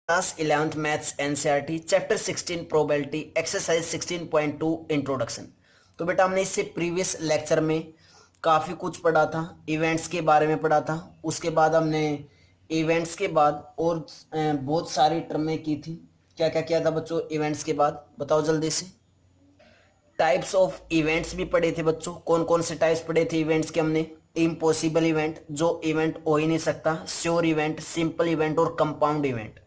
Class 11th maths NCERT chapter 16 probability exercise 16.2 introduction. तो बेटा हमने इससे प्रीवियस लेक्चर में काफ़ी कुछ पढ़ा था, इवेंट्स के बारे में पढ़ा था। उसके बाद हमने इवेंट्स के बाद और बहुत सारी टर्में की थी। क्या क्या किया था बच्चों इवेंट्स के बाद, बताओ जल्दी से। टाइप्स ऑफ इवेंट्स भी पढ़े थे बच्चों। कौन कौन से टाइप्स पढ़े थे इवेंट्स के हमने? इम्पॉसिबल इवेंट, जो इवेंट हो ही नहीं सकता, श्योर इवेंट, सिंपल इवेंट और कंपाउंड इवेंट।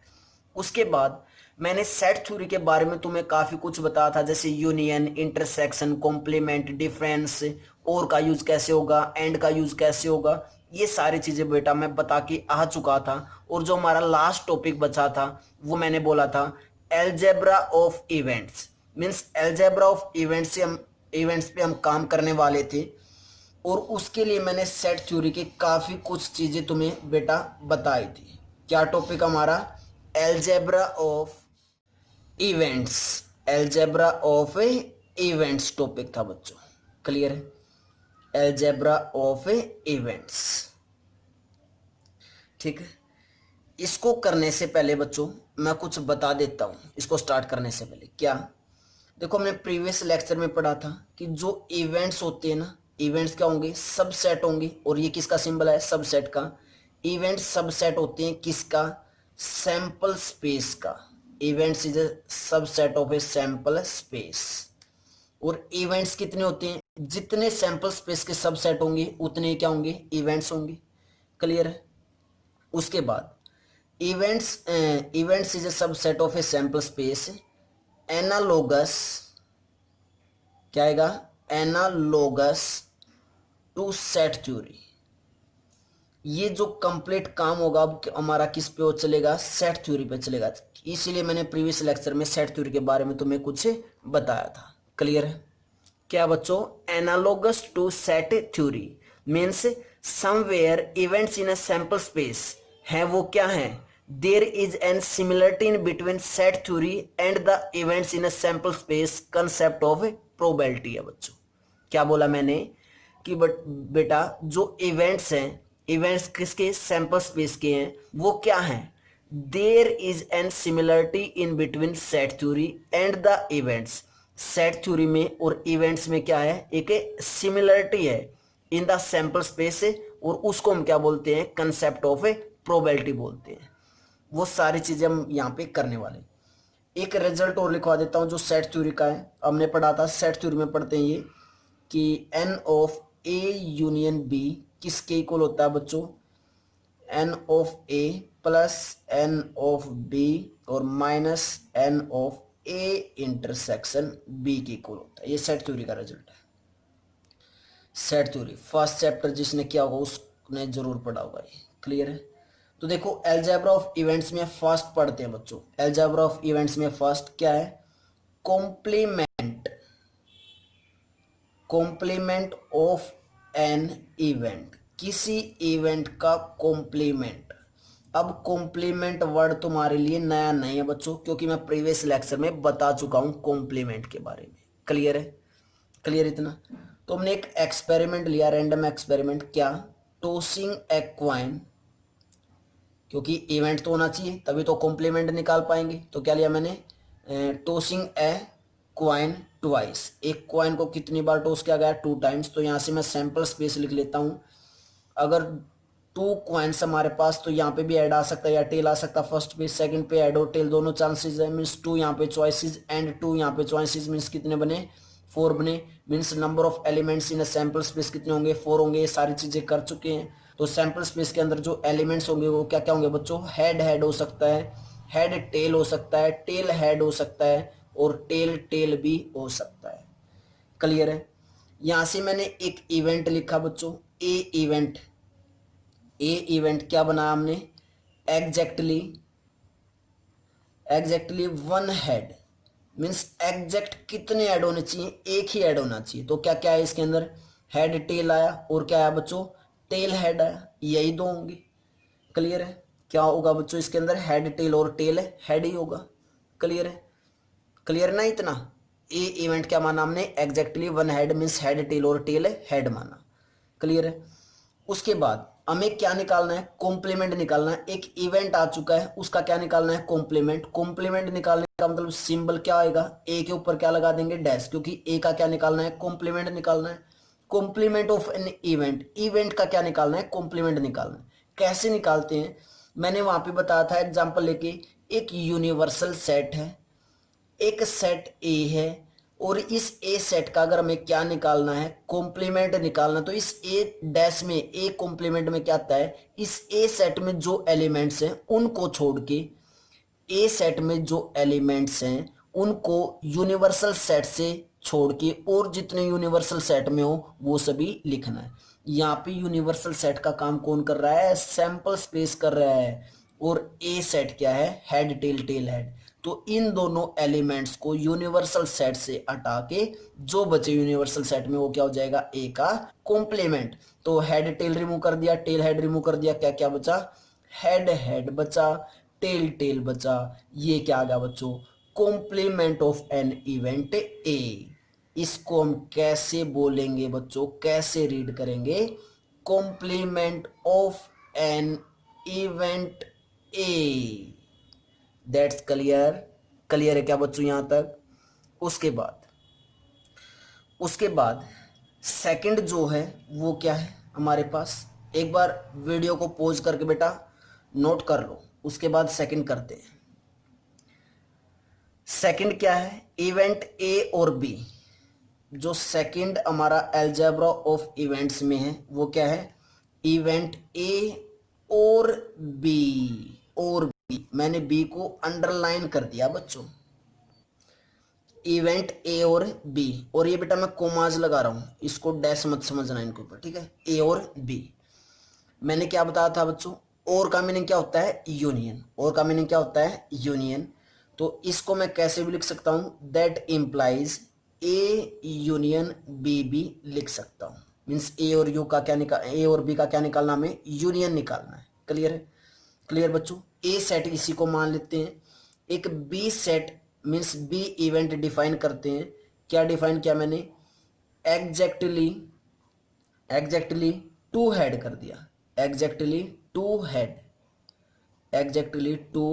उसके बाद मैंने सेट थ्योरी के बारे में तुम्हें काफी कुछ बताया था, जैसे यूनियन, इंटरसेक्शन, कॉम्प्लीमेंट, डिफरेंस, और का यूज कैसे होगा, एंड का यूज कैसे होगा। ये सारी चीजें बेटा मैं बता के आ चुका था। और जो हमारा लास्ट टॉपिक बचा था वो मैंने बोला था algebra of events. Means algebra of events से हम इवेंट्स पे हम काम करने वाले थे। और उसके लिए मैंने सेट थ्योरी की काफी कुछ चीजें तुम्हें बेटा बताई थी। क्या टॉपिक हमारा? Algebra of events. Algebra of events topic था बच्चों। क्लियर है? Algebra of events. ठीक है। इसको करने से पहले बच्चों मैं कुछ बता देता हूं। इसको स्टार्ट करने से पहले क्या, देखो हमने प्रीवियस लेक्चर में पढ़ा था कि जो इवेंट्स होते हैं ना, इवेंट्स क्या होंगे? सबसेट होंगे। और ये किसका सिंबल है? सबसेट का। इवेंट सबसेट होते हैं किसका? सैंपल स्पेस का। Events is a subset of a sample space. और इवेंट्स कितने होते हैं? जितने सैंपल स्पेस के सबसेट होंगे उतने क्या होंगे? इवेंट्स होंगे। क्लियर है? उसके बाद events is a subset of a sample space analogous. क्या आएगा? Analogous to set theory. ये जो कंप्लीट काम होगा अब हमारा किस पे चलेगा? सेट थ्योरी पे चलेगा। इसीलिए मैंने प्रीवियस लेक्चर में सेट थ्योरी के बारे में तुम्हें कुछ बताया था। क्लियर है? क्या बच्चों? Analogous to set theory means somewhere events in a sample space है, वो क्या है? There is an similarity in between set theory and the events in a sample space concept of probability है बच्चों। क्या बोला मैंने? कि बेटा जो इवेंट्स हैं, इवेंट्स किसके? सैंपल स्पेस के हैं। वो क्या हैं? There is an similarity in between set theory and the events. Set theory में और इवेंट्स में क्या है? एक सिमिलरिटी है इन द सैंपल स्पेस। और उसको हम क्या बोलते हैं? कंसेप्ट ऑफ प्रोबेबिलिटी बोलते हैं। वो सारी चीजें हम यहाँ पे करने वाले। एक रिजल्ट और लिखवा देता हूँ जो सेट थ्योरी का है। हमने पढ़ा था सेट थ्योरी में पढ़ते हैं ये कि n of A union B किसके इक्वल होता है बच्चों? N of A plus n of B और minus n of A intersection B के इक्वल होता है। ये सेट थ्योरी का रिजल्ट है। सेट थ्योरी फर्स्ट चैप्टर जिसने किया होगा उसने जरूर पढ़ा होगा ये। क्लियर है? तो देखो एल्जेब्रा ऑफ इवेंट्स में फर्स्ट पढ़ते हैं बच्चों। एल्जेब्रा ऑफ इवेंट्स में फर्स्ट क्या है? Complement. Complement of an event, किसी इवेंट का कॉम्प्लीमेंट। अब कॉम्प्लीमेंट वर्ड तुम्हारे लिए नया नहीं है बच्चों, क्योंकि मैं प्रीवियस लेक्चर में बता चुका हूं कॉम्प्लीमेंट के बारे में। क्लियर है? क्लियर इतना? तो हमने एक एक्सपेरिमेंट लिया, रैंडम एक्सपेरिमेंट। क्या? टॉसिंग ए कॉइन, क्योंकि इवेंट तो होना चाहिए तभी तो कॉम्प्लीमेंट निकाल पाएंगे। तो क्या लिया मैंने? टॉसिंग ए क्वाइन ट्वाइस। एक क्वाइन को कितनी बार टॉस किया गया? 2 टाइम्स। तो यहाँ से मैं सैंपल स्पेस लिख लेता हूँ। अगर 2 क्वाइंस हमारे पास, तो यहाँ पे भी ऐड आ सकता है या टेल आ सकता है। फर्स्ट पे सेकंड पे ऐड और टेल दोनों चांसेस है। मीन्स 2 यहाँ पे चॉइसेस एंड 2 यहाँ पे चॉइसेस। मीन्स कितने बने? 4 बने। Means number of elements in sample space कितने होंगे? 4 होंगे। ये सारी चीजें कर चुके हैं। तो सैंपल स्पेस के अंदर जो एलिमेंट्स होंगे वो क्या क्या होंगे बच्चों? हेड हेड हो सकता है, हेड टेल हो सकता है, टेल हेड हो सकता है और टेल टेल भी हो सकता है। क्लियर है? यहां से मैंने एक इवेंट लिखा बच्चों, ए इवेंट। ए इवेंट क्या बनाया हमने? Exactly exactly 1 head. Means exact कितने ऐड होने चाहिए? एक ही ऐड होना चाहिए। तो क्या क्या है इसके अंदर? हेड टेल आया और क्या आया बच्चों? टेल हेड आया। यही दो होंगे। क्लियर है? क्या होगा बच्चों इसके अंदर? हेड टेल और टेल हेड ही होगा। क्लियर है? क्लियर ना इतना? ए इवेंट क्या माना हमने? Exactly 1 head means head tail और टेल हेड माना। क्लियर है? उसके बाद हमें क्या निकालना है, कॉम्प्लीमेंट निकालना है। एक इवेंट आ चुका है, उसका क्या निकालना है, कॉम्प्लीमेंट। कॉम्प्लीमेंट निकालने का मतलब सिंबल क्या आएगा, ए के ऊपर क्या लगा देंगे, डैश, क्योंकि ए का क्या निकालना है, कॉम्प्लीमेंट निकालना है। Complement of an event, event का क्या निकालना है, कॉम्प्लीमेंट निकालना है। कैसे निकालते हैं, मैंने वहां पे बताया था एग्जाम्पल लेके। एक यूनिवर्सल सेट है, एक सेट ए है, और इस ए सेट का अगर हमें क्या निकालना है, कॉम्प्लीमेंट निकालना, तो इस ए डैश में, ए कॉम्प्लीमेंट में क्या आता है, इस ए सेट में जो एलिमेंट्स हैं उनको छोड़ के, ए सेट में जो एलिमेंट्स हैं उनको यूनिवर्सल सेट से छोड़ के और जितने यूनिवर्सल सेट में हो वो सभी लिखना है। यहाँ पे यूनिवर्सल सेट का काम कौन कर रहा है, सैंपल स्पेस कर रहा है। और ए सेट क्या है, हेड टेल टेल हेड। तो इन दोनों एलिमेंट्स को यूनिवर्सल सेट से हटा के जो बचे यूनिवर्सल सेट में वो क्या हो जाएगा, ए का कॉम्प्लीमेंट। तो हेड टेल रिमूव कर दिया, टेल हेड रिमूव कर दिया, क्या क्या बचा, हेड हेड बचा, टेल टेल बचा। ये क्या आ गया बच्चों, complement of an event A. इसको हम कैसे बोलेंगे बच्चों, कैसे रीड करेंगे, complement of an event A. That's clear. Clear है क्या बच्चों यहां तक। उसके बाद सेकंड जो है वो क्या है हमारे पास, एक बार वीडियो को पॉज करके बेटा नोट कर लो, उसके बाद सेकंड करते हैं। सेकंड क्या है, इवेंट ए और बी। जो सेकंड हमारा अलजेब्रा ऑफ इवेंट्स में है वो क्या है, इवेंट ए और बी। और बी, मैंने बी को अंडरलाइन कर दिया बच्चों, इवेंट ए और बी। और ये बेटा मैं कोमाज लगा रहा हूं, इसको डैश मत समझना इनके ऊपर, ठीक है। ए और बी, मैंने क्या बताया था बच्चों, और का मीनिंग क्या होता है, यूनियन। और का मीनिंग क्या होता है, यूनियन। तो इसको मैं कैसे भी लिख सकता हूं, that implies A union B भी लिख सकता हूं। मीन्स ए और यू का क्या निकाल, ए और बी का क्या निकालना, हमें यूनियन निकालना है। क्लियर है। क्लियर बच्चों। ए सेट इसी को मान लेते हैं, एक B set means B event define करते हैं। क्या डिफाइन किया मैंने, एग्जैक्टली, एग्जैक्टली टू हेड कर दिया, exactly two head, exactly two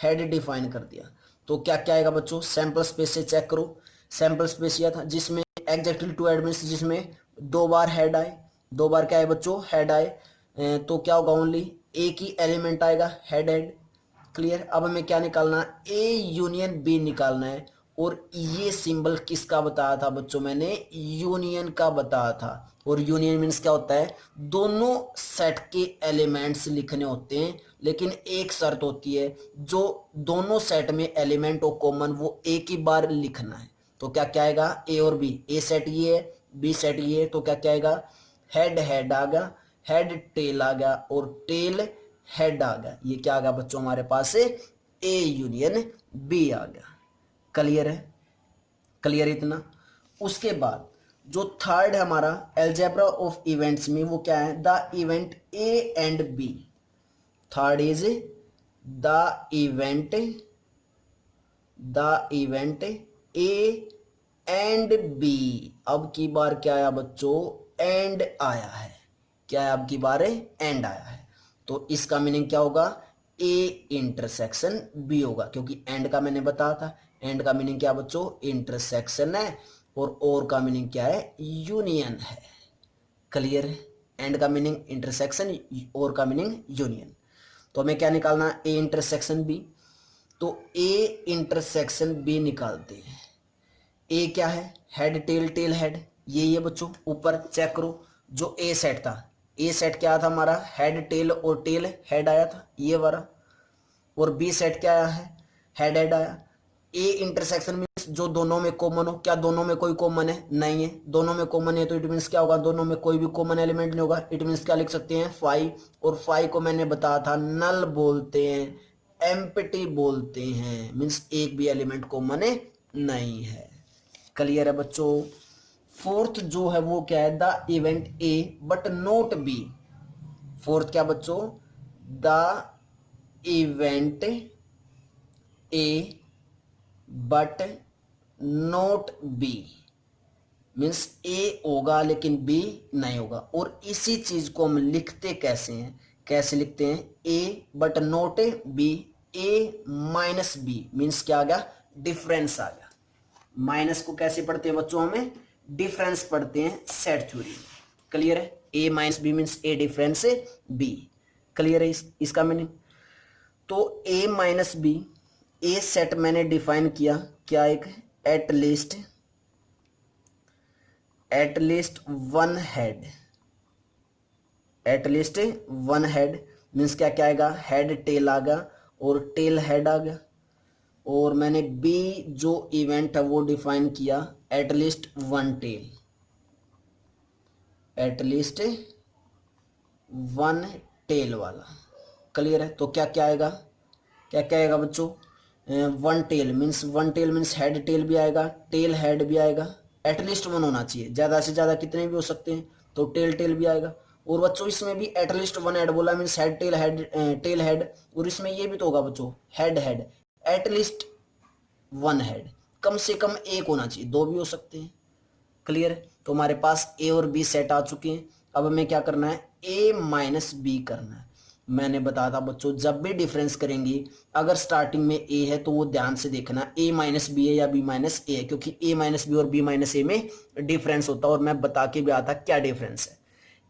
head define कर दिया। तो क्या क्या आएगा बच्चों, सैंपल स्पेस से चेक करो। सैंपल स्पेस यह था जिसमें एग्जैक्टली टू हेड मीन्स जिसमें दो बार हेड आए, दो बार क्या है बच्चों, हेड आए। तो क्या होगा, ओनली एक ही एलिमेंट आएगा, हेड हेड। क्लियर। अब हमें क्या निकालना है, ए यूनियन बी निकालना है। और ये सिंबल किसका बताया था बच्चों, मैंने यूनियन का बताया था। और यूनियन मीन्स क्या होता है, दोनों सेट के एलिमेंट्स लिखने होते हैं, लेकिन एक शर्त होती है, जो दोनों सेट में एलिमेंट हो कॉमन वो एक ही बार लिखना है। तो क्या क्या आएगा, ए और बी, ए सेट ये है, बी सेट ये है, तो क्या क्या आएगा, हेड हेड आ गया, हेड टेल आ गया, और टेल हेड आ गया। ये क्या आ गया बच्चों हमारे पास, ए यूनियन बी आ गया। क्लियर है। क्लियर इतना। उसके बाद जो थर्ड है हमारा एल्जेब्रा ऑफ इवेंट्स में, वो क्या है, the event A and B. Third is the event, the event A and B. अब की बार क्या आया बच्चों, एंड आया है। क्या है, अब की बार एंड आया है। तो इसका मीनिंग क्या होगा, ए इंटरसेक्शन बी होगा, क्योंकि एंड का मैंने बताया था। एंड का मीनिंग क्या बच्चों, इंटरसेक्शन है। और का मीनिंग क्या है, यूनियन है। क्लियर है। एंड का मीनिंग इंटरसेक्शन, और का मीनिंग यूनियन। तो हमें क्या निकालना, ए इंटरसेक्शन बी। तो ए इंटरसेक्शन बी निकालते हैं। ए क्या है, हेड टेल टेल हेड, ये बच्चों ऊपर चेक करो। जो ए सेट था, ए सेट क्या था हमारा, हेड टेल और टेल हेड आया था ये वाला। और बी सेट क्या आया है, हेड हेड आया। ए इंटरसेक्शन मीन्स जो दोनों में कॉमन हो। क्या दोनों में कोई कॉमन है, नहीं है। दोनों में कॉमन है तो इट मीन्स क्या होगा, दोनों में कोई भी कॉमन एलिमेंट नहीं होगा। इट मीन्स क्या लिख सकते हैं, फाइव। और फाइव को मैंने बताया था नल बोलते हैं, एम्प्टी बोलते हैं, मीन्स एक भी एलिमेंट कॉमन नहीं है। क्लियर है बच्चों। फोर्थ जो है वो क्या है, the event A but not B. Fourth क्या बच्चों, the event A but not B means A होगा लेकिन बी नहीं होगा। और इसी चीज को हम लिखते कैसे हैं, कैसे लिखते हैं, A but not A B, A minus B, means क्या आ गया, डिफरेंस आ गया। माइनस को कैसे पढ़ते हैं बच्चों, हमें डिफरेंस पढ़ते हैं सेट थ्योरी। क्लियर है, A minus B means A difference B. Clear है इसका मीनिंग। तो ए माइनस बी, ए सेट मैंने डिफाइन किया क्या, एक eight least one head, eight least one head means क्या क्या आएगा, हेड टेल आ गया और टेल हेड आ गया। और मैंने बी जो इवेंट है वो डिफाइन किया at least one tail, at least one tail वाला। क्लियर है, तो क्या क्या आएगा, क्या क्या आएगा बच्चों, one tail means head tail भी आएगा, टेल हेड भी आएगा। एटलीस्ट वन होना चाहिए, ज़्यादा से ज़्यादा कितने भी हो सकते हैं, तो टेल टेल भी आएगा। और बच्चों इसमें भी एटलीस्ट वन हेड बोला मीन्स हेड टेल हेड, और इसमें ये भी तो होगा बच्चों head head, at least one head, कम से कम एक होना चाहिए, दो भी हो सकते हैं। क्लियर है, तो हमारे पास ए और बी सेट आ चुके हैं। अब हमें क्या करना है, ए माइनस बी करना है। मैंने बताया था बच्चों जब भी डिफरेंस करेंगे अगर स्टार्टिंग में ए है तो वो ध्यान से देखना ए माइनस बी है या बी माइनस ए है, क्योंकि ए माइनस बी और बी माइनस ए में डिफरेंस होता है। और मैं बता के भी आता क्या डिफरेंस है।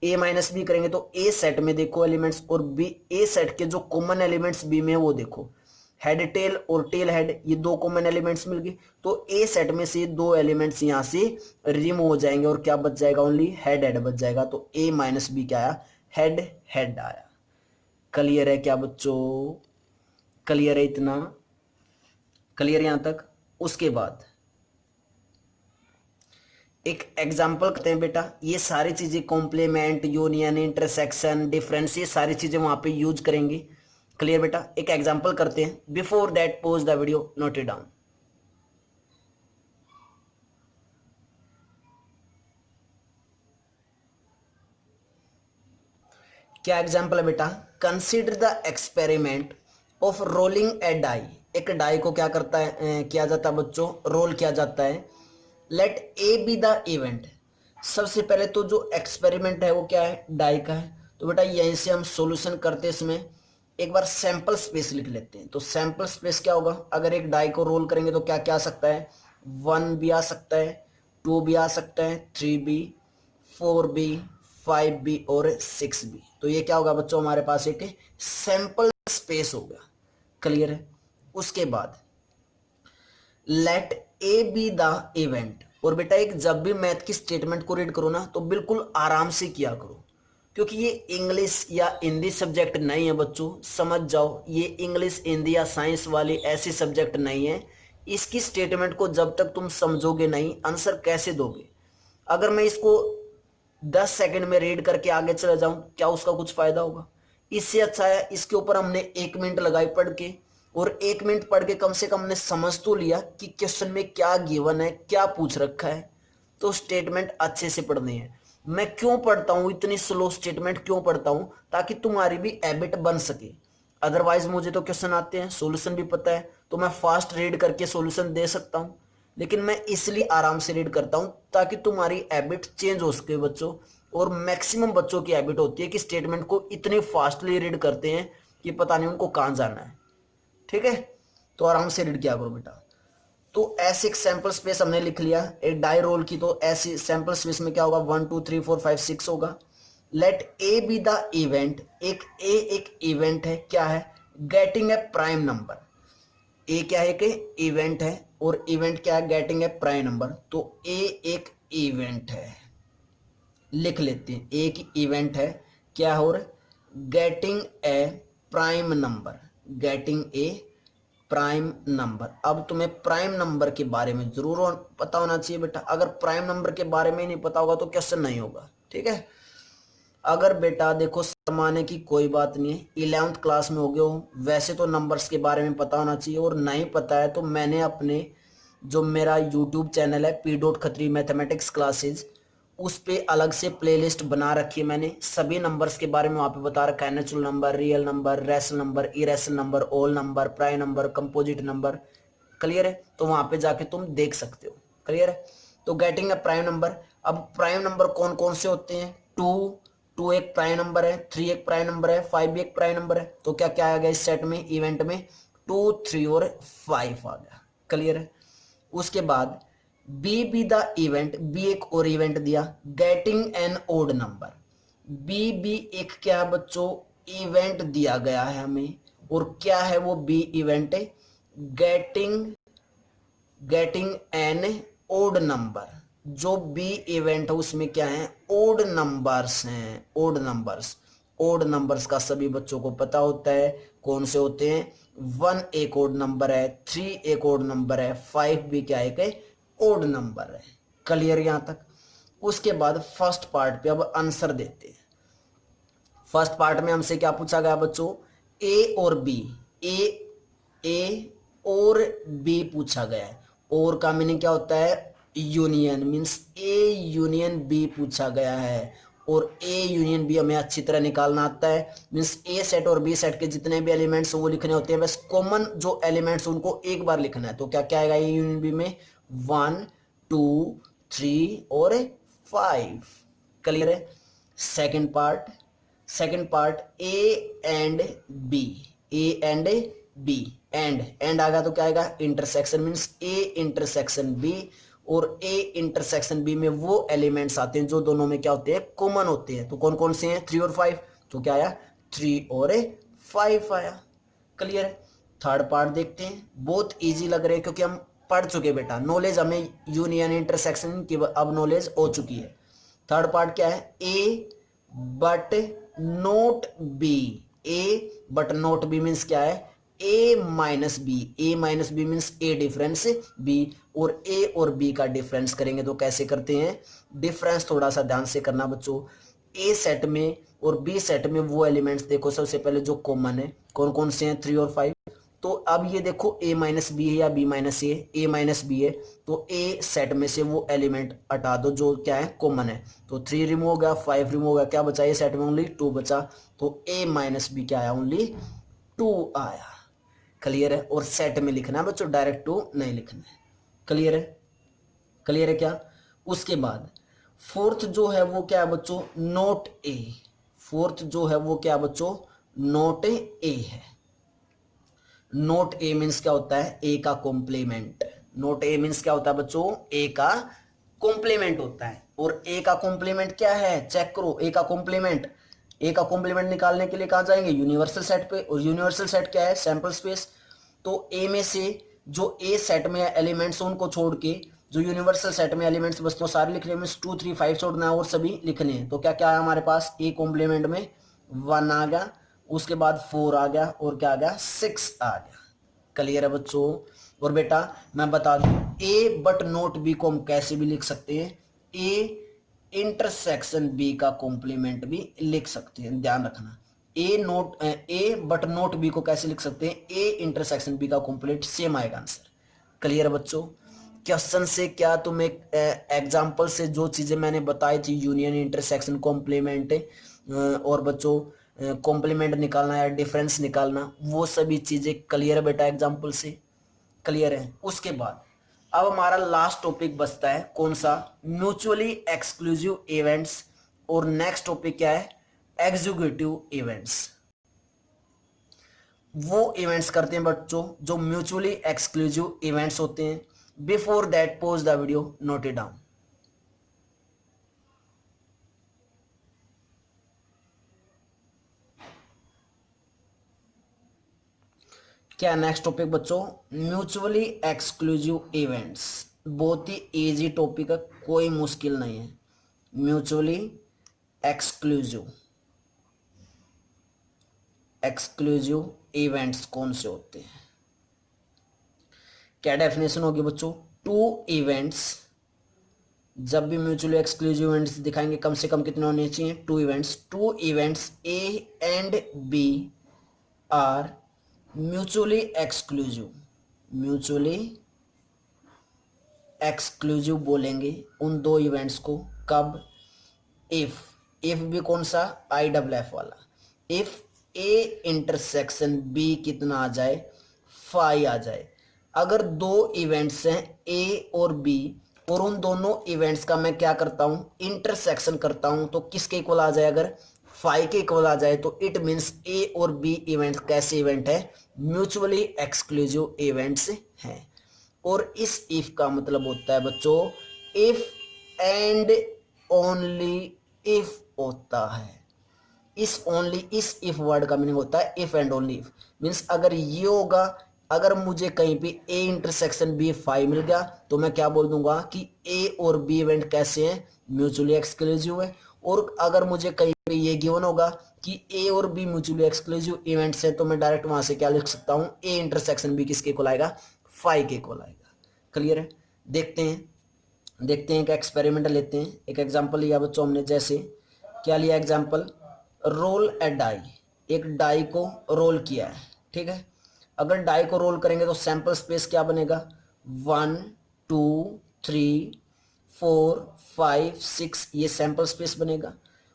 ए माइनस बी करेंगे तो ए सेट में देखो एलिमेंट्स, और बी ए सेट के जो कॉमन एलिमेंट्स बी में है वो देखो, हेड टेल और टेल हेड, ये दो कॉमन एलिमेंट्स मिल गए। तो ए सेट में से दो एलिमेंट्स यहां से रिमूव हो जाएंगे और क्या बच जाएगा, ओनली हेड हेड बच जाएगा। तो ए माइनस बी क्या आया, हेड हेड आया। क्लियर है क्या बच्चों, क्लियर है इतना, क्लियर यहां तक। उसके बाद एक एग्जाम्पल करते हैं बेटा, ये सारी चीजें कॉम्प्लीमेंट, यूनियन, इंटरसेक्शन, डिफरेंस, ये सारी चीजें वहां पे यूज करेंगे। क्लियर बेटा, एक एग्जाम्पल करते हैं। Before that pause the video, note it down. क्या एग्जाम्पल है बेटा, consider the experiment of rolling a die. एक डाई को क्या करता है, किया जाता है बच्चों, रोल किया जाता है। Let A be the event. सबसे पहले तो जो एक्सपेरिमेंट है वो क्या है, डाई का है। तो बेटा यहीं से हम सॉल्यूशन करते इसमें एक बार सैंपल स्पेस लिख लेते हैं। तो सैंपल स्पेस क्या होगा, अगर एक डाई को रोल करेंगे तो क्या क्या आ सकता है, 1 भी आ सकता है, 2 भी आ सकता है, 3 भी, 4 भी, 5 भी और 6 भी। तो ये क्या होगा बच्चों, हमारे पास एक सैंपल स्पेस होगा। क्लियर है। उसके बाद let A be the event. और बेटा एक जब भी मैथ की स्टेटमेंट को रीड करो ना तो बिल्कुल आराम से किया करो, क्योंकि ये इंग्लिश या हिंदी सब्जेक्ट नहीं है बच्चों, समझ जाओ। ये इंग्लिश, हिंदी या साइंस वाले ऐसे सब्जेक्ट नहीं है। इसकी स्टेटमेंट को जब तक तुम समझोगे नहीं, आंसर कैसे दोगे। अगर मैं इसको 10 सेकंड में रीड करके आगे चले जाऊं, क्या उसका कुछ फायदा होगा। इससे अच्छा है इसके ऊपर हमने 1 मिनट लगाई पढ़ के, और 1 मिनट पढ़ के कम से कम हमने समझ तो लिया कि क्वेश्चन में क्या गिवन है, क्या पूछ रखा है। तो स्टेटमेंट अच्छे से पढ़नी है। मैं क्यों पढ़ता हूं इतनी स्लो स्टेटमेंट, क्यों पढ़ता हूं, ताकि तुम्हारी भी हैबिट बन सके। अदरवाइज मुझे तो क्वेश्चन आते हैं, सॉल्यूशन भी पता है, तो मैं फास्ट रीड करके सॉल्यूशन दे सकता हूं। लेकिन मैं इसलिए आराम से रीड करता हूं ताकि तुम्हारी हैबिट चेंज हो सके बच्चों। और मैक्सिमम बच्चों की हैबिट होती है कि स्टेटमेंट को इतने फास्टली रीड करते हैं कि पता नहीं उनको कहां जाना है। ठीक है, तो आराम से रीड किया करो बेटा। तो ऐसे एक सैंपल स्पेस हमने लिख लिया एक डाई रोल की, तो ऐसी सैंपल स्पेस में क्या होगा, 1 2 3 4 5 6 होगा। Let A be the event. एक इवेंट है, क्या है, getting a prime number. A क्या है, कि इवेंट है, और इवेंट क्या है, गेटिंग ए प्राइम नंबर। तो ए एक इवेंट है, लिख लेते हैं, एक इवेंट है, क्या हो रहा है, getting a prime number, getting a prime number. अब तुम्हें प्राइम नंबर के बारे में जरूर पता होना चाहिए बेटा। अगर प्राइम नंबर के बारे में ही नहीं पता होगा तो क्वेश्चन नहीं होगा। ठीक है, अगर बेटा देखो शर्माने की कोई बात नहीं है, 11th क्लास में हो गए हो, वैसे तो नंबर्स के बारे में पता होना चाहिए। और नहीं पता है तो मैंने अपने जो मेरा यूट्यूब चैनल है P.Khatri मैथमेटिक्स क्लासेज, उस पे अलग से प्लेलिस्ट बना रखी है मैंने। सभी नंबर्स के बारे में वहाँ पे बता रखा है, natural number, real number, rational number, irrational number, all number, prime number, composite number. Clear है, तो वहाँ पे जाके तुम देख सकते हो। क्लियर है, तो गेटिंग अ प्राइम नंबर। अब प्राइम नंबर कौन कौन से होते हैं? टू एक प्राइम नंबर है, 3 एक प्राइम नंबर है, 5 भी एक प्राइम नंबर है। तो क्या क्या आ गया इस सेट में, इवेंट में? 2, 3 और 5 आ गया। क्लियर है? उसके बाद बी द इवेंट, बी एक और इवेंट दिया, getting an odd number. B एक क्या बच्चों, इवेंट दिया गया है हमें, और क्या है वो B event? Getting an odd number. जो बी इवेंट है उसमें क्या है, ओड नंबर्स हैं, ओड नंबर्स। ओड नंबर्स का सभी बच्चों को पता होता है कौन से होते हैं। 1 एक ओड नंबर है, 3 एक ओड नंबर है, 5 भी क्या है, ओड नंबर है। क्लियर यहां तक? उसके बाद फर्स्ट पार्ट पे अब आंसर देते हैं। फर्स्ट पार्ट में हमसे क्या पूछा गया बच्चों, ए और बी, ए और बी पूछा गया है। और का मीनिंग क्या होता है, union, means A union B पूछा गया है। और ए यूनियन बी हमें अच्छी तरह निकालना आता है, मींस ए सेट और बी सेट के जितने भी एलिमेंट्स वो लिखने होते हैं, बस कॉमन जो एलिमेंट्स उनको एक बार लिखना है। तो क्या क्या आएगा ए यूनियन बी में, 1, 2, 3 और 5। क्लियर है? Second part A and B, A and B, and आ गया तो क्या आएगा, intersection, means A intersection B. और ए इंटरसेक्शन बी में वो एलिमेंट्स आते हैं जो दोनों में क्या होते हैं, कॉमन होते हैं। तो कौन कौन से हैं, 3 और 5। तो क्या आया, 3 और 5 आया। क्लियर है? थर्ड पार्ट देखते हैं, बहुत इजी लग रहे हैं क्योंकि हम पढ़ चुके बेटा, नॉलेज हमें यूनियन इंटरसेक्शन की अब नॉलेज हो चुकी है। थर्ड पार्ट क्या है, A but not B. A but not B means क्या है, A minus B. A minus B means A difference B. और ए और बी का डिफरेंस करेंगे तो कैसे करते हैं, डिफरेंस थोड़ा सा ध्यान से करना बच्चों। ए सेट में और बी सेट में वो एलिमेंट्स देखो, सबसे पहले जो कॉमन है कौन कौन से हैं, 3 और 5। तो अब ये देखो ए माइनस बी है या बी माइनस ए माइनस बी है। तो ए सेट में से वो एलिमेंट हटा दो जो क्या है, कॉमन है। तो 3 रिमूव हो गया, 5 रिमूव हो गया, क्या बचा, ए सेट में ओनली 2 बचा। तो ए माइनस बी क्या आया, ओनली 2 आया। क्लियर है? और सेट में लिखना है बच्चों, डायरेक्ट 2 नहीं लिखना है। क्लियर है? क्लियर है क्या? उसके बाद फोर्थ जो है वो क्या है बच्चों, नोट ए। फोर्थ जो है वो क्या बच्चों, नोट ए है। नोट ए मीन्स क्या होता है, ए का कॉम्प्लीमेंट। नोट ए मीन्स क्या होता है बच्चों, ए का कॉम्प्लीमेंट होता है। और ए का कॉम्प्लीमेंट क्या है, चेक करो। ए का कॉम्प्लीमेंट, ए का कॉम्प्लीमेंट निकालने के लिए कहां जाएंगे, यूनिवर्सल सेट पे। और यूनिवर्सल सेट क्या है, सैंपल स्पेस। तो ए में से जो ए सेट में एलिमेंट्स उनको छोड़ के जो यूनिवर्सल सेट में एलिमेंट्स बस तो सारे लिखने में 2, 3, 5 छोड़ना है और सभी लिखने हैं। तो क्या क्या है हमारे पास, ए कॉम्प्लीमेंट में 1 आ गया, उसके बाद 4 आ गया, और क्या आ गया, 6 आ गया। क्लियर है बच्चों? और बेटा मैं बता दूं, ए बट नोट बी को हम कैसे भी लिख सकते हैं, ए इंटरसेक्शन बी का कॉम्प्लीमेंट भी लिख सकते हैं, ध्यान रखना। ए बट नोट बी को कैसे लिख सकते हैं, ए इंटरसेक्शन बी का कॉम्प्लीमेंट, सेम आएगा आंसर। क्लियर है बच्चों? क्वेश्चन से क्या तुम एक एग्जांपल से जो चीजें मैंने बताई थी, यूनियन इंटरसेक्शन कॉम्प्लीमेंट, और बच्चों कॉम्प्लीमेंट निकालना या डिफरेंस निकालना, वो सभी चीजें क्लियर है बेटा एग्जांपल से? क्लियर है? उसके बाद अब हमारा लास्ट टॉपिक बचता है कौन सा, म्यूचुअली एक्सक्लूसिव इवेंट्स। और नेक्स्ट टॉपिक क्या है, एग्जीक्यूटिव इवेंट्स। वो इवेंट्स करते हैं बच्चों जो म्यूचुअली एक्सक्लूसिव इवेंट्स होते हैं। Before that pause the video, note it down. क्या नेक्स्ट टॉपिक बच्चों, म्यूचुअली एक्सक्लूसिव इवेंट्स। बहुत ही इजी टॉपिक है, कोई मुश्किल नहीं है। म्यूचुअली एक्सक्लूसिव इवेंट्स कौन से होते हैं, क्या डेफिनेशन होगी बच्चों, 2 इवेंट्स। जब भी म्यूचुअली एक्सक्लूसिव इवेंट्स दिखाएंगे कम से कम कितने होने चाहिए, 2 events A and B are mutually exclusive बोलेंगे उन 2 इवेंट्स को। कब, इफ भी कौन सा, IFF वाला। इफ ए इंटरसेक्शन बी कितना आ जाए, 5 आ जाए। अगर 2 इवेंट्स हैं ए और बी, और उन दोनों इवेंट्स का मैं क्या करता हूं, इंटरसेक्शन करता हूं, तो किसके इक्वल आ जाए, अगर फाई के इक्वल आ जाए तो इट मीन्स ए और बी इवेंट कैसे इवेंट है, म्यूचुअली एक्सक्लूसिव इवेंट्स हैं। और इस इफ का मतलब होता है बच्चों, इफ एंड ओनली इफ होता है। इस ओनली, इस इफ वर्ड का मीनिंग होता है if and only if, means अगर ये होगा, अगर मुझे कहीं पे ए इंटरसेक्शन बी फाइव मिल गया तो मैं क्या बोल दूंगा कि ए और बी इवेंट कैसे हैं, म्यूचुअली एक्सक्लूसिव है। और अगर मुझे कहीं पे ये गिवन होगा कि ए और बी म्यूचुअली एक्सक्लूसिव इवेंट्स है, तो मैं डायरेक्ट वहां से क्या लिख सकता हूं, ए इंटरसेक्शन बी किसके इक्वल आएगा, फाइव के इक्वल आएगा। क्लियर है। देखते हैं एक एक्सपेरिमेंट लेते हैं। एक एग्जांपल लिया बच्चों हमने, जैसे क्या लिया एग्जांपल, रोल ए डाई, एक डाई को रोल किया है, ठीक है। अगर डाई को रोल करेंगे तो सैंपल स्पेस क्या बनेगा, 1 2 3 4 5 6, ये सैंपल स्पेस बनेगा।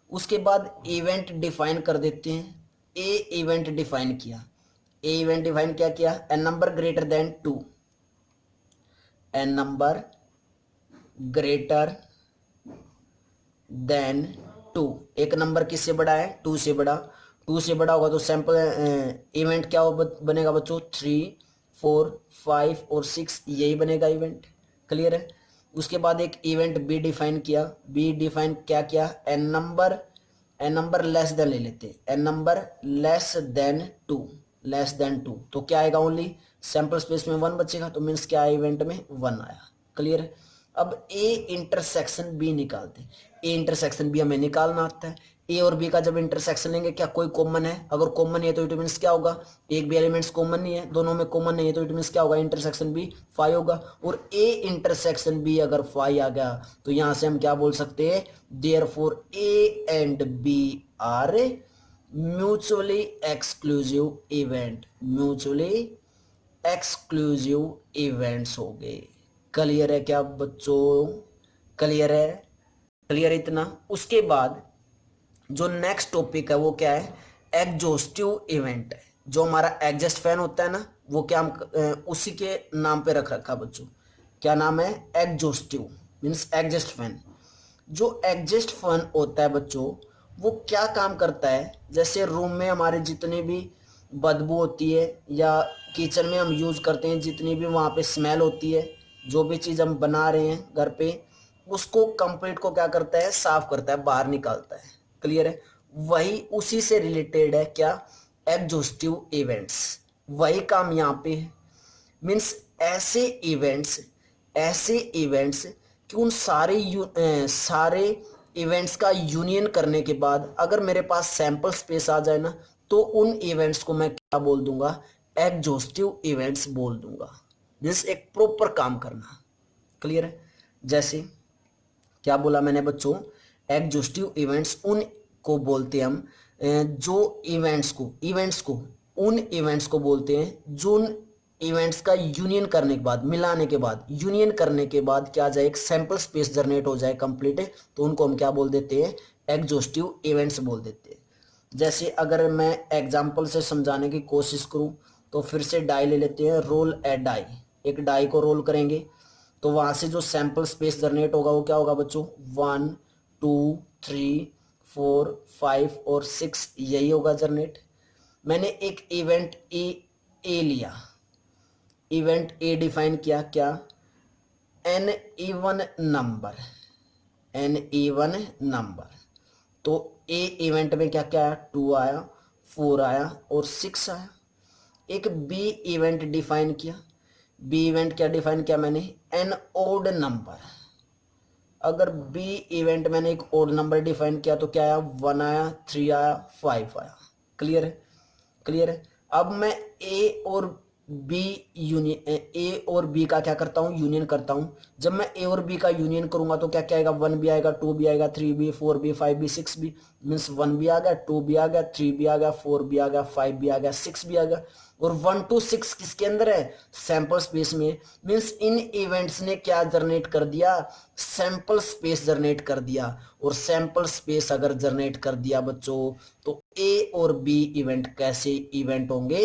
उसके बाद इवेंट डिफाइन कर देते हैं। ए इवेंट डिफाइन किया, ए इवेंट डिफाइन क्या किया, an number greater than 2, an number greater than 2, एक नंबर किससे बड़ा है, 2 से बड़ा, 2 से बड़ा होगा तो सैंपल इवेंट क्या बनेगा बच्चों, 3 4 5 और 6, यही बनेगा इवेंट। क्लियर है। उसके बाद एक इवेंट बी डिफाइन किया, बी डिफाइन क्या किया, एन नंबर लेस देन ले लेते हैं, an number less than 2, less than 2, तो क्या आएगा, ओनली सैंपल स्पेस में 1 बचेगा, तो मीन्स क्या इवेंट में 1 आया। क्लियर है। अब ए इंटरसेक्शन बी निकालते हैं। ए इंटरसेक्शन बी हमें निकालना आता है। ए और बी का जब इंटरसेक्शन लेंगे, क्या कोई कॉमन है, अगर कॉमन है तो इट मीन्स क्या होगा, एक भी एलिमेंट्स कॉमन नहीं है, दोनों में कॉमन नहीं है, तो इट मीन्स क्या होगा, इंटरसेक्शन बी फाइव होगा। और ए इंटरसेक्शन बी अगर फाइव आ गया तो यहां से हम क्या बोल सकते हैं, therefore A and B are mutually exclusive event, mutually exclusive events हो गए। क्लियर है क्या बच्चों, क्लियर है, क्लियर इतना। उसके बाद जो नेक्स्ट टॉपिक है वो क्या है, एग्जॉस्टिव इवेंट है। जो हमारा एग्जस्ट फैन होता है ना, वो क्या हम उसी के नाम पे रख रखा बच्चों, क्या नाम है, एग्जॉस्टिव मीन्स एग्जस्ट फैन। जो एग्जस्ट फैन होता है बच्चों, वो क्या काम करता है, जैसे रूम में हमारे जितनी भी बदबू होती है, या किचन में हम यूज़ करते हैं जितनी भी वहाँ पे स्मेल होती है, जो भी चीज़ हम बना रहे हैं घर पे, उसको कंप्लीट को क्या करता है, साफ करता है, बाहर निकालता है। क्लियर है। वही उसी से रिलेटेड है क्या, एग्जॉस्टिव इवेंट्स, वही काम यहाँ पे है। मीन्स ऐसे इवेंट्स कि उन सारे इवेंट्स का यूनियन करने के बाद अगर मेरे पास सैंपल स्पेस आ जाए ना, तो उन इवेंट्स को मैं क्या बोल दूंगा, एग्जॉस्टिव इवेंट्स बोल दूंगा। मीन्स एक प्रॉपर काम करना। क्लियर है। जैसे क्या बोला मैंने बच्चों, एग्जॉस्टिव इवेंट्स उन को बोलते हैं हम, जो इवेंट्स को उन इवेंट्स को बोलते हैं जो उन इवेंट्स का यूनियन करने के बाद, मिलाने के बाद, यूनियन करने के बाद क्या जाए, एक सैंपल स्पेस जनरेट हो जाए कंप्लीट, तो उनको हम क्या बोल देते हैं, एग्जॉस्टिव इवेंट्स बोल देते हैं। जैसे अगर मैं एग्जांपल से समझाने की कोशिश करूं, तो फिर से डाई ले लेते हैं, रोल ए डाई, एक डाई को रोल करेंगे तो वहां से जो सैंपल स्पेस जनरेट होगा वो क्या होगा बच्चों, 1 2 3 4 5 और 6, यही होगा जनरेट। मैंने एक इवेंट ए लिया, इवेंट ए डिफाइन किया, क्या, an even number, an even number, तो ए इवेंट में क्या क्या आया, 2 आया, 4 आया और 6 आया। एक बी इवेंट डिफाइन किया, बी इवेंट क्या डिफाइन किया मैंने, एन ओड नंबर। अगर बी इवेंट मैंने एक ओड नंबर डिफाइन किया तो क्या आया, 1 आया, 3 आया, 5 आया। क्लियर है, क्लियर है। अब मैं ए और बी यूनियन, ए और बी का क्या करता हूँ, यूनियन करता हूँ। जब मैं ए और बी का यूनियन करूंगा तो क्या क्या आएगा, 1 भी आएगा, 2 भी आएगा, 3 भी, 4 भी, 5 भी, 6 भी, मीन्स 1 भी आ गया, 2 भी आ गया, 3 भी आ गया, 4 भी आ गया, 5 भी आ गया, 6 भी आ गया। और 1 to 6 किसके अंदर है, सैंपल स्पेस में। मीन्स इन इवेंट्स ने क्या जनरेट कर दिया, सैंपल स्पेस जनरेट कर दिया। और सैंपल स्पेस अगर जनरेट कर दिया बच्चों, तो ए और बी इवेंट कैसे इवेंट होंगे,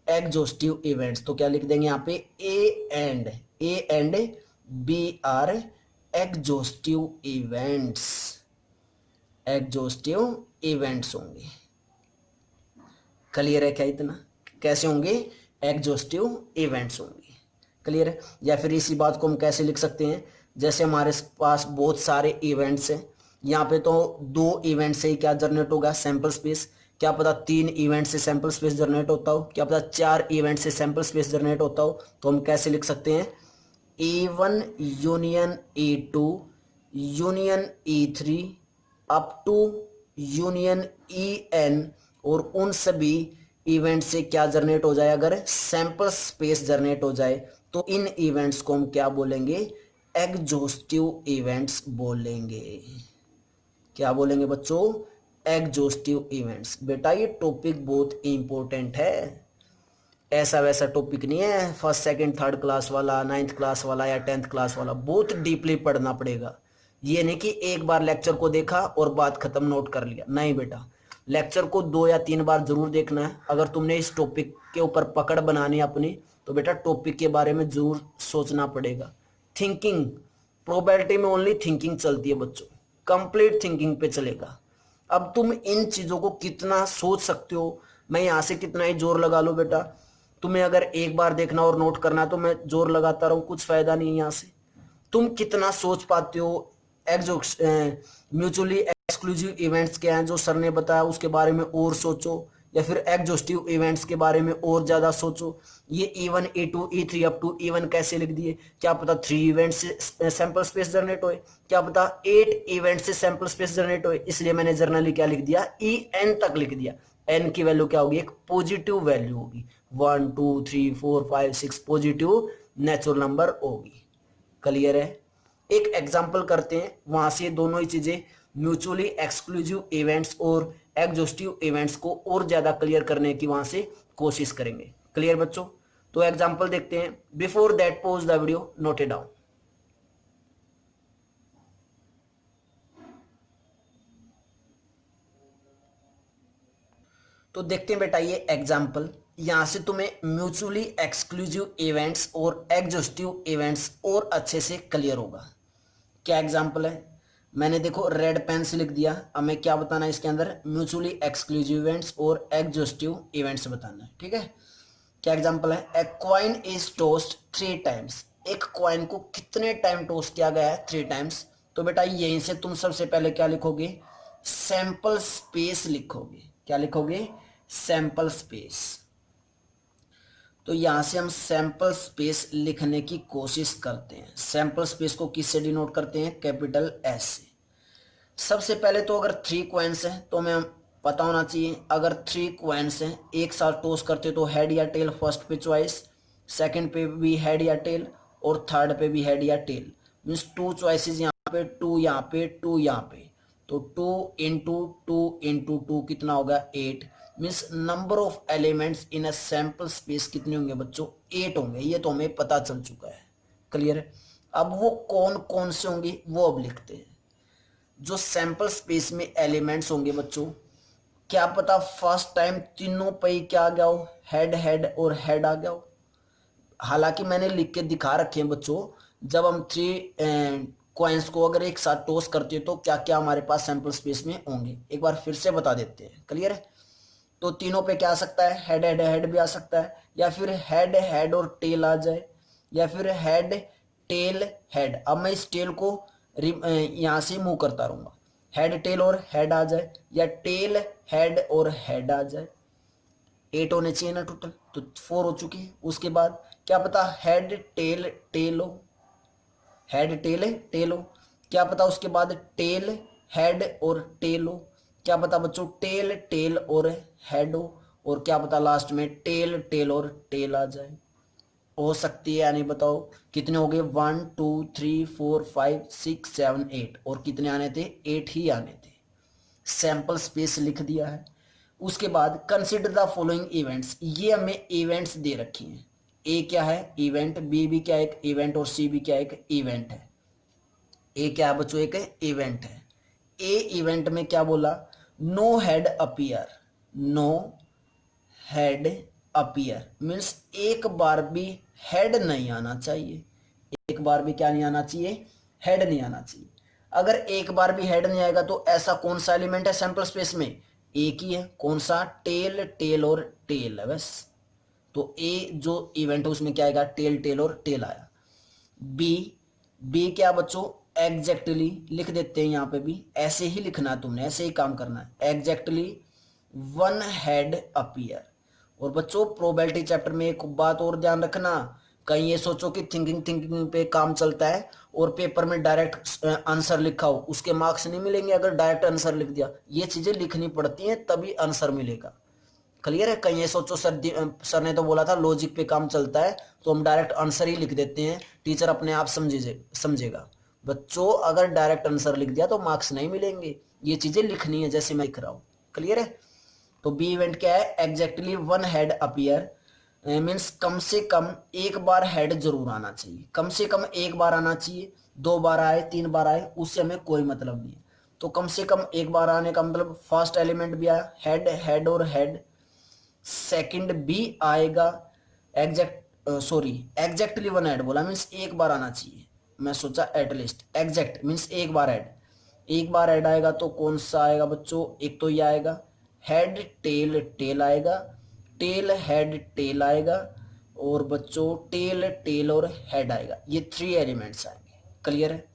एग्जॉस्टिव इवेंट्स। तो क्या लिख देंगे यहाँ पे, A and B are exhaustive events, exhaustive events होंगे। क्लियर है क्या इतना? कैसे होंगे? एग्जॉस्टिव इवेंट्स होंगे। क्लियर है? या फिर इसी बात को हम कैसे लिख सकते हैं, जैसे हमारे पास बहुत सारे इवेंट्स हैं, यहाँ पे तो 2 इवेंट से ही क्या जनरेट होगा? Sample space. क्या पता 3 इवेंट से सैंपल स्पेस जनरेट होता हो, क्या पता 4 इवेंट से सैंपल स्पेस जनरेट होता हो। तो हम कैसे लिख सकते हैं? E1 union E2 union E3 up to union En, और उन सभी इवेंट से क्या जनरेट हो जाए? अगर सैंपल स्पेस जनरेट हो जाए तो इन इवेंट्स को हम क्या बोलेंगे? एग्जॉस्टिव इवेंट्स बोलेंगे। क्या बोलेंगे बच्चों? Exhaustive events. बेटा ये टॉपिक बहुत इंपॉर्टेंट है, ऐसा वैसा टॉपिक नहीं है फर्स्ट सेकंड थर्ड क्लास वाला, 9th क्लास वाला या 10th क्लास वाला। बहुत डीपली पढ़ना पड़ेगा। ये नहीं कि एक बार लेक्चर को देखा और बात खत्म, नोट कर लिया। नहीं बेटा, लेक्चर को 2 या 3 बार जरूर देखना है। अगर तुमने इस टॉपिक के ऊपर पकड़ बनानी है अपनी, तो बेटा टॉपिक के बारे में जरूर सोचना पड़ेगा। थिंकिंग, प्रोबेबिलिटी में ओनली थिंकिंग चलती है बच्चों, कंप्लीट थिंकिंग पे चलेगा। अब तुम इन चीजों को कितना सोच सकते हो, मैं यहां से कितना ही जोर लगा लो बेटा, तुम्हें अगर एक बार देखना और नोट करना तो मैं जोर लगाता रहूं, कुछ फायदा नहीं है यहाँ से। तुम कितना सोच पाते हो? म्यूचुअली एक्सक्लूसिव इवेंट्स क्या हैं जो सर ने बताया, उसके बारे में और सोचो, या फिर एग्जॉस्टिव इवेंट्स के बारे में और ज्यादा सोचो। ये E1 E2 E3 up to E1 कैसे लिख दिए? क्या पता 3 इवेंट से सैंपल स्पेस जनरेट होए, क्या पता 8 इवेंट से सैंपल स्पेस जनरेट होए, इसलिए मैंने जर्नली क्या लिख दिया? En तक लिख दिया। एन की वैल्यू क्या होगी? एक पॉजिटिव वैल्यू होगी। 1 2 3 4 5 6 पॉजिटिव नेचुरल नंबर होगी। क्लियर है? एक एग्जांपल करते हैं, वहां से दोनों ही चीजें म्यूचुअली एक्सक्लूसिव इवेंट्स और एग्जॉस्टिव इवेंट्स को और ज्यादा क्लियर करने की वहां से कोशिश करेंगे। क्लियर बच्चों? तो एग्जांपल देखते हैं। Before that pause the video, note it down. तो देखते हैं बेटा ये एग्जाम्पल, यहां से तुम्हें म्यूचुअली एक्सक्लूसिव इवेंट्स और एग्जॉस्टिव इवेंट्स और अच्छे से क्लियर होगा। क्या एग्जाम्पल है? मैंने देखो रेड पेन से लिख दिया। अब मैं क्या बताना है इसके अंदर? म्यूचुअली एक्सक्लूसिव इवेंट्स और एग्जॉस्टिव इवेंट्स बताना है। ठीक है? क्या एग्जाम्पल है? A coin is toast 3 times. एक कॉइन को कितने टाइम टोस्ट किया गया है? 3 टाइम्स। तो बेटा यहीं से तुम सबसे पहले क्या लिखोगे? सैंपल स्पेस लिखोगे। क्या लिखोगे? Sample space. तो यहां से हम सैंपल स्पेस लिखने की कोशिश करते हैं। सैंपल स्पेस को किससे डिनोट करते हैं? कैपिटल एस से। सबसे पहले तो अगर 3 कॉइन्स हैं तो हमें पता होना चाहिए, अगर 3 कॉइन्स हैं एक साथ टॉस करते तो हेड या टेल फर्स्ट पे चॉइस, सेकंड पे भी हेड या टेल, और थर्ड पे भी हेड या टेल। मीन्स 2 चॉइसेस यहाँ पे, 2 यहाँ पे, 2 यहाँ पे। तो 2 × 2 × 2 कितना होगा? 8। Means number of elements in a sample space कितने होंगे बच्चों? 8 होंगे। ये तो हमें पता चल चुका है। क्लियर है? अब वो कौन कौन से होंगे वो अब लिखते हैं। जो सैंपल स्पेस में एलिमेंट्स होंगे बच्चों, क्या पता फर्स्ट टाइम तीनों पे ही क्या आ गया हो? हेड हेड और हेड आ गया हो। हालांकि मैंने लिख के दिखा रखे हैं बच्चों, जब हम 3 कॉइन्स को अगर एक साथ टॉस करते हैं तो क्या क्या हमारे पास सैंपल स्पेस में होंगे, एक बार फिर से बता देते हैं। क्लियर है? तो तीनों पे क्या आ सकता है? हेड हेड हेड भी आ सकता है, या फिर हेड हेड और टेल आ जाए, या फिर हेड टेल हेड। अब मैं इस टेल को यहां से मूव करता रहूंगा, हेड टेल और हेड आ जाए, या टेल हेड और हेड आ जाए। 8 होने चाहिए ना टोटल, तो 4 हो चुकी है। उसके बाद क्या पता हेड टेल टेल हो, हेड टेल टेल हो। क्या पता उसके बाद टेल हेड और टेल हो। क्या पता बच्चों टेल टेल और हेड हो। और क्या पता लास्ट में टेल टेल और टेल आ जाए। हो सकती है या नहीं बताओ? कितने हो गए? 1 2 3 4 5 6 7 8, और कितने आने थे? 8 ही आने थे। सैंपल स्पेस लिख दिया है। उसके बाद कंसिडर द फॉलोइंग इवेंट्स। ये हमें इवेंट्स दे रखी हैं। ए क्या है? इवेंट। बी भी क्या है? एक इवेंट। और सी भी क्या है? एक इवेंट है। ए क्या है बच्चों? एक इवेंट है। ए इवेंट में क्या बोला? No head appear. No head appear means एक बार भी हेड नहीं आना चाहिए। एक बार भी क्या नहीं आना चाहिए? हेड नहीं आना चाहिए। अगर एक बार भी हेड नहीं आएगा तो ऐसा कौन सा एलिमेंट है सैंपल स्पेस में, एक ही है, कौन सा, टेल, टेल और टेल है बस। तो ए जो इवेंट है उसमें क्या आएगा, टेल, टेल और टेल आया। बी, बी क्या बच्चों, एग्जैक्टली लिख देते हैं यहाँ पे भी, ऐसे ही लिखना है तुमने, ऐसे ही काम करना है, एग्जैक्टली वन हेड अपीयर। और बच्चों प्रोबेबिलिटी चैप्टर में एक बात और ध्यान रखना, कहीं ये सोचो कि थिंकिंग थिंकिंग पे काम चलता है और पेपर में डायरेक्ट आंसर लिखा हो, उसके मार्क्स नहीं मिलेंगे अगर डायरेक्ट आंसर लिख दिया। ये चीजें लिखनी पड़ती हैं तभी आंसर मिलेगा। क्लियर है, कहीं ये सोचो सर ने तो बोला था लॉजिक पे काम चलता है तो हम डायरेक्ट आंसर ही लिख देते हैं, टीचर अपने आप समझेगा। बच्चों अगर डायरेक्ट आंसर लिख दिया तो मार्क्स नहीं मिलेंगे, ये चीजें लिखनी है जैसे मैं लिख रहा हूँ। क्लियर है, तो बी इवेंट क्या है, exactly one head appear, means कम से कम एक बार हेड जरूर आना चाहिए, कम से कम एक बार आना चाहिए, 2 बार आए 3 बार आए उससे हमें कोई मतलब नहीं है। तो कम से कम एक बार आने का मतलब फर्स्ट एलिमेंट भी आया हेड, हेड और हेड, सेकंड भी आएगा, एग्जैक्टली वन हेड बोला मीन्स एक बार आना चाहिए, मैं सोचा एटलीस्ट, एग्जैक्ट मीन्स एक बार हेड, एक बार हेड आएगा तो कौन सा आएगा बच्चों, एक तो ये आएगा हेड टेल टेल आएगा, टेल हेड टेल आएगा, और बच्चों टेल टेल और हेड आएगा, ये 3 एलिमेंट्स आएंगे। क्लियर है।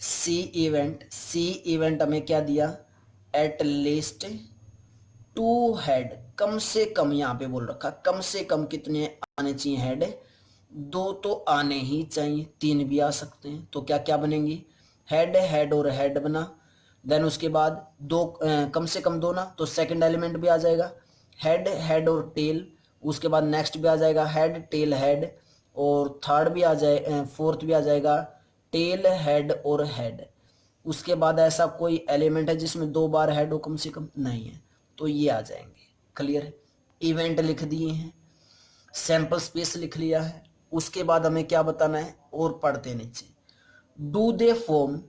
सी इवेंट हमें क्या दिया, एट लीस्ट 2 हेड, कम से कम यहाँ पे बोल रखा, कम से कम कितने आने चाहिए हेड, 2 तो आने ही चाहिए, 3 भी आ सकते हैं, तो क्या क्या बनेंगी, हेड, हेड और हेड बना। देन उसके बाद दो कम से कम 2 ना, तो सेकंड एलिमेंट भी आ जाएगा हेड, हेड और टेल, उसके बाद नेक्स्ट भी आ जाएगा हेड टेल हेड, और थर्ड भी आ जाए, फोर्थ भी आ जाएगा टेल हेड और हेड। उसके बाद ऐसा कोई एलिमेंट है जिसमें 2 बार हेड हो कम से कम, नहीं है, तो ये आ जाएंगे। क्लियर है, इवेंट लिख दिए हैं, सैंपल स्पेस लिख लिया है, उसके बाद हमें क्या बताना है और पढ़ते नीचे, do they form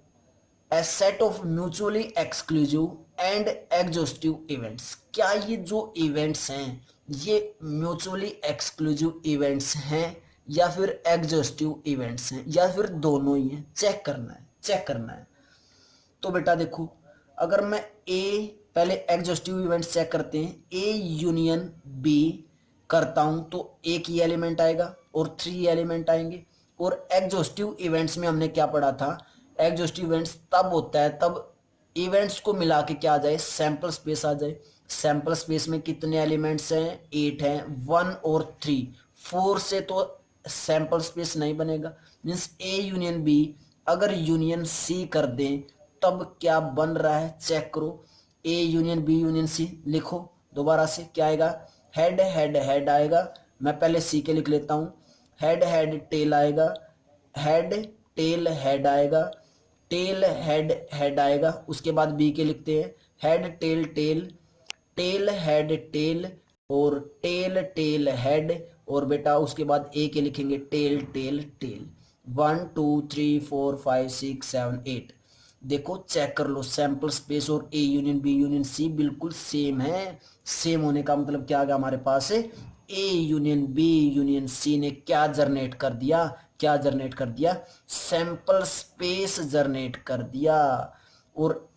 A set of mutually exclusive and exhaustive events. क्या ये जो इवेंट्स हैं ये म्यूचुअली एक्सक्लूसिव इवेंट्स हैं या फिर एग्जॉस्टिव इवेंट्स हैं या फिर दोनों ही हैं, चेक करना है, चेक करना है। तो बेटा देखो, अगर मैं ए, पहले एग्जॉस्टिव इवेंट चेक करते हैं, ए यूनियन बी करता हूं तो एक ही एलिमेंट आएगा और 3 एलिमेंट आएंगे। और एग्जॉस्टिव इवेंट्स में हमने क्या पढ़ा था, एग्जॉस्टिव इवेंट्स तब होता है तब इवेंट्स को मिला के क्या आ जाए, सैंपल स्पेस आ जाए। सैंपल स्पेस में कितने एलिमेंट्स हैं, 8 हैं, 1 और 3, 4 से तो सैंपल स्पेस नहीं बनेगा। मीन्स ए यूनियन बी अगर यूनियन सी कर दें तब क्या बन रहा है, चेक करो, A union B union C लिखो दोबारा से, क्या आएगा, हेड हेड हेड आएगा, मैं पहले सी के लिख लेता हूँ, हेड हेड टेल आएगा, हेड टेल हेड आएगा, टेल हेड हेड आएगा, उसके बाद बी के लिखते हैं, head tail tail, tail head tail और टेल टेल हेड, और बेटा उसके बाद ए के लिखेंगे टेल टेल टेल। 1 2 3 4 5 6 7 8, देखो चेक कर लो, सैंपल स्पेस और A union B union C बिल्कुल सेम है। सेम होने का मतलब क्या आ गया हमारे पास, A union B union C ने क्या जनरेट कर दिया, क्या जनरेट कर दिया, सैंपल स्पेस जनरेट कर दिया। और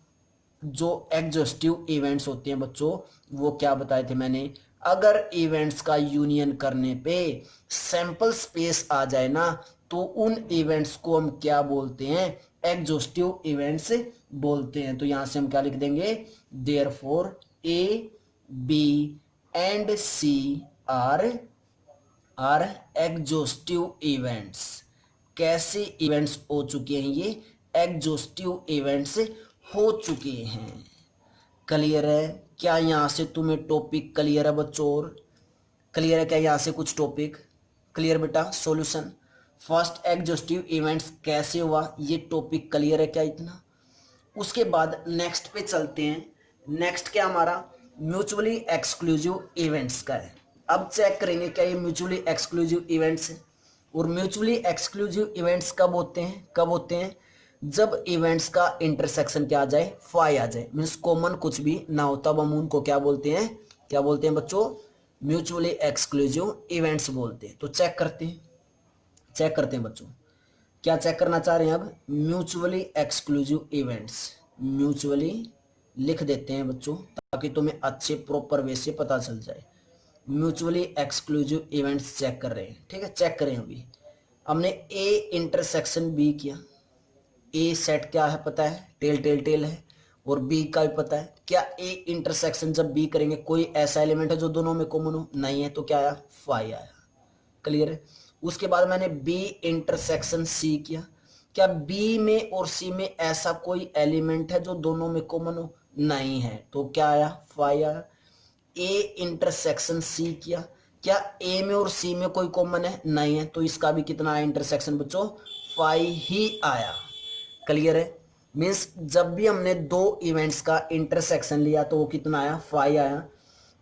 जो एग्जॉस्टिव इवेंट्स होते हैं बच्चों वो क्या बताए थे मैंने, अगर इवेंट्स का यूनियन करने पे सैंपल स्पेस आ जाए ना तो उन इवेंट्स को हम क्या बोलते हैं, एग्जॉस्टिव इवेंट्स बोलते हैं। तो यहां से हम क्या लिख देंगे, therefore A B and C are exhaustive events. कैसे इवेंट्स हो चुके हैं, ये एग्जॉस्टिव इवेंट्स हो चुके हैं। क्लियर है, क्या यहां से तुम्हें टॉपिक क्लियर है बच्चों, और क्लियर है क्या यहां से कुछ टॉपिक क्लियर बेटा। सॉल्यूशन, फर्स्ट एग्जॉस्टिव इवेंट्स कैसे हुआ ये टॉपिक क्लियर है क्या इतना। उसके बाद नेक्स्ट पे चलते हैं, नेक्स्ट क्या हमारा म्यूचुअली एक्सक्लूसिव इवेंट्स का है। अब चेक करेंगे क्या ये म्यूचुअली एक्सक्लूसिव इवेंट्स है। और म्यूचुअली एक्सक्लूसिव इवेंट्स कब होते हैं, कब होते हैं, जब इवेंट्स का इंटरसेक्शन क्या आ जाए, फाई आ जाए, मीन्स कॉमन कुछ भी ना हो, तब हम उनको क्या बोलते हैं, क्या बोलते हैं बच्चों, म्यूचुअली एक्सक्लूसिव इवेंट्स बोलते हैं। तो चेक करते हैं, चेक करते हैं बच्चों, क्या चेक करना चाह रहे हैं अब? म्यूचुअली एक्सक्लूसिव इवेंट्स, म्यूचुअली लिख देते हैं बच्चों ताकि तुम्हें अच्छे प्रॉपर वे से पता चल जाए। म्यूचुअली एक्सक्लूसिव इवेंट्स चेक कर रहे हैं, ठीक है, चेक करें। अभी हमने ए इंटरसेक्शन बी किया, ए सेट क्या है पता है, टेल टेल टेल है, और बी का भी पता है। क्या ए इंटरसेक्शन जब बी करेंगे कोई ऐसा एलिमेंट है जो दोनों में कॉमन हो? नहीं है, तो क्या आया? फाई आया। क्लियर है। उसके बाद मैंने बी इंटरसेक्शन सी किया, क्या बी में और सी में ऐसा कोई एलिमेंट है जो दोनों में कॉमन हो? नहीं है, तो क्या आया? फाई आया। ए इंटरसेक्शन सी किया, क्या ए में और सी में कोई कॉमन है? नहीं है, तो इसका भी कितना आया इंटरसेक्शन बच्चों? फाई ही आया। क्लियर है। मीन्स जब भी हमने दो इवेंट्स का इंटरसेक्शन लिया तो वो कितना आया? फाई आया।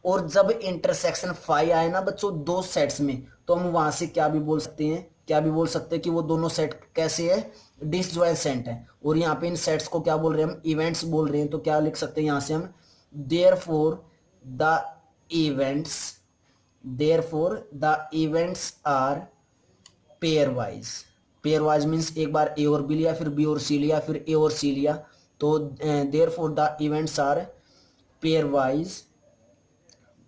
और जब इंटरसेक्शन फाई आए ना बच्चों दो सेट्स में, तो हम वहां से क्या भी बोल सकते हैं, क्या भी बोल सकते हैं कि वो दोनों सेट कैसे है? डिसजॉइंट है। और यहाँ पे इन सेट्स को क्या बोल रहे हैं हम? इवेंट्स बोल रहे हैं। तो क्या लिख सकते हैं यहाँ से हम? Therefore the events, therefore the events are pairwise. Pairwise means एक बार ए और बी लिया, फिर बी और सी लिया, फिर ए और सी लिया, तो therefore the events are pairwise,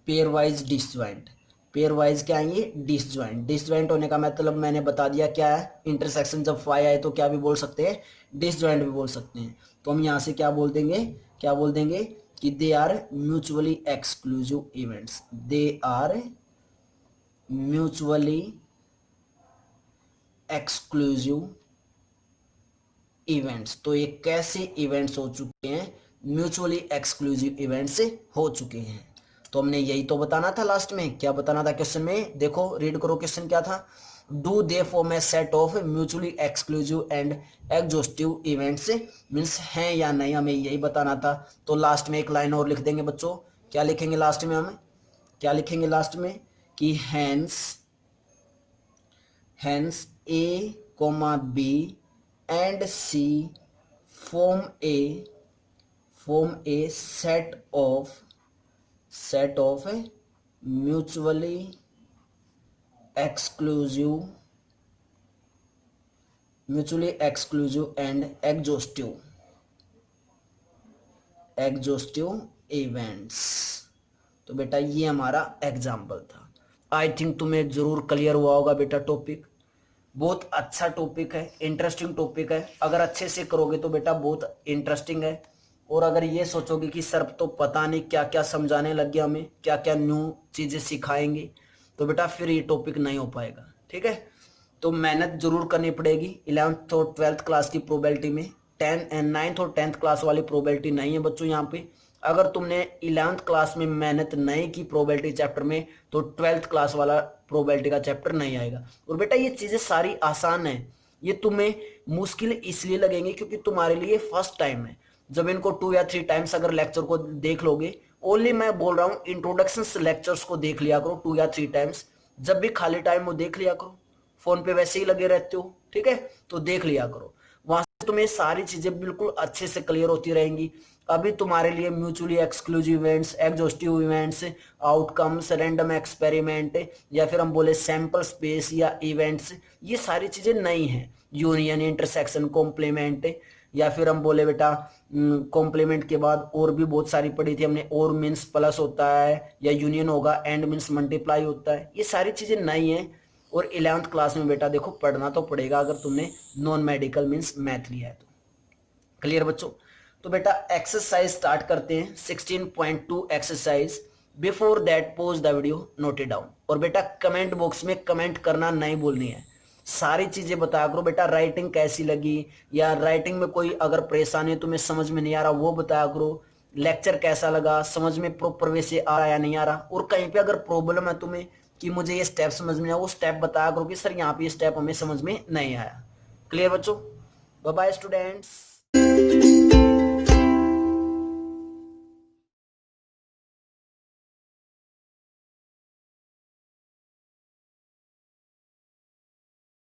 pairwise disjoint. Pairwise क्या है ये? डिसजॉइंट। डिसजॉइंट होने का मतलब मैंने बता दिया क्या है, इंटरसेक्शन जब फाई आए तो क्या भी बोल सकते हैं? डिसजॉइंट भी बोल सकते हैं। तो हम यहाँ से क्या बोल देंगे, क्या बोल देंगे कि they are mutually exclusive events, they are mutually exclusive events. तो ये कैसे इवेंट्स हो चुके हैं? म्यूचुअली एक्सक्लूसिव इवेंट्स हो चुके हैं। तो हमने यही तो बताना था लास्ट में। क्या बताना था क्वेश्चन में? देखो रीड करो, क्वेश्चन क्या था? Do they form A set of mutually exclusive and exhaustive events, means हैं या नहीं, हमें यही बताना था। तो लास्ट में एक लाइन और लिख देंगे बच्चों। क्या लिखेंगे लास्ट में हम? क्या लिखेंगे लास्ट में? कि hence, hence A comma B and C form a set of mutually exclusive and exhaustive events। तो बेटा ये हमारा एग्जाम्पल था। आई थिंक तुम्हें जरूर क्लियर हुआ होगा बेटा। टॉपिक बहुत अच्छा टॉपिक है, इंटरेस्टिंग टॉपिक है। अगर अच्छे से करोगे तो बेटा बहुत इंटरेस्टिंग है। और अगर ये सोचोगे कि सर तो पता नहीं क्या क्या समझाने लग गया, हमें क्या क्या न्यू चीजें सिखाएंगे, तो बेटा फिर ये टॉपिक नहीं हो पाएगा। ठीक है, तो मेहनत जरूर करनी पड़ेगी। 11th और 12th क्लास की प्रोबेबिलिटी में 9th और 10th क्लास वाली प्रोबेबिलिटी नहीं है बच्चों यहाँ पे। अगर तुमने 11th क्लास में मेहनत नहीं की प्रोबेबिलिटी चैप्टर में, तो 12th क्लास वाला प्रोबेबिलिटी का चैप्टर नहीं आएगा। और बेटा ये चीजें सारी आसान है, ये तुम्हें मुश्किल इसलिए लगेंगी क्योंकि तुम्हारे लिए फर्स्ट टाइम है। जब इनको 2 या 3 टाइम्स अगर लेक्चर को देख लोगे, ओनली मैं बोल रहा हूँ इंट्रोडक्शन लेक्चर्स को देख लिया करो 2 या 3 टाइम्स। जब भी खाली टाइम हो देख लिया करो, फोन पे वैसे ही लगे रहते हो, ठीक है, तो देख लिया करो। वहां से तुम्हें सारी चीजें बिल्कुल अच्छे से क्लियर होती रहेंगी। अभी तुम्हारे लिए mutually exclusive events, exhaustive events, outcomes, random experiment, या फिर हम बोले सैंपल स्पेस या इवेंट्स, ये सारी चीजें नई हैं। यूनियन, इंटरसेक्शन, कॉम्प्लीमेंट, या फिर हम बोले बेटा कॉम्प्लीमेंट के बाद और भी बहुत सारी पढ़ी थी हमने। और मीन्स प्लस होता है, या यूनियन होगा, एंड मीन्स मल्टीप्लाई होता है। ये सारी चीजें नई हैं। और 11th क्लास में बेटा देखो पढ़ना तो पड़ेगा अगर तुमने नॉन मेडिकल मीन्स मैथ लिया है तो। क्लियर बच्चों? तो बेटा एक्सरसाइज स्टार्ट करते हैं। 16.2 exercise. Before that pause the video, note it down. और बेटा कमेंट बॉक्स में कमेंट करना नहीं भूलनी है, सारी चीजें बताया करो बेटा। राइटिंग कैसी लगी, या राइटिंग में कोई अगर परेशानी तुम्हें समझ में नहीं आ रहा वो बताया करो। लेक्चर कैसा लगा, समझ में प्रॉपर वे से आ रहा या नहीं आ रहा। और कहीं पे अगर प्रॉब्लम है तुम्हें कि मुझे ये स्टेप समझ में आया, वो स्टेप बताया करो कि सर यहाँ पे ये स्टेप हमें समझ में नहीं आया। क्लियर बच्चों? Bye bye students.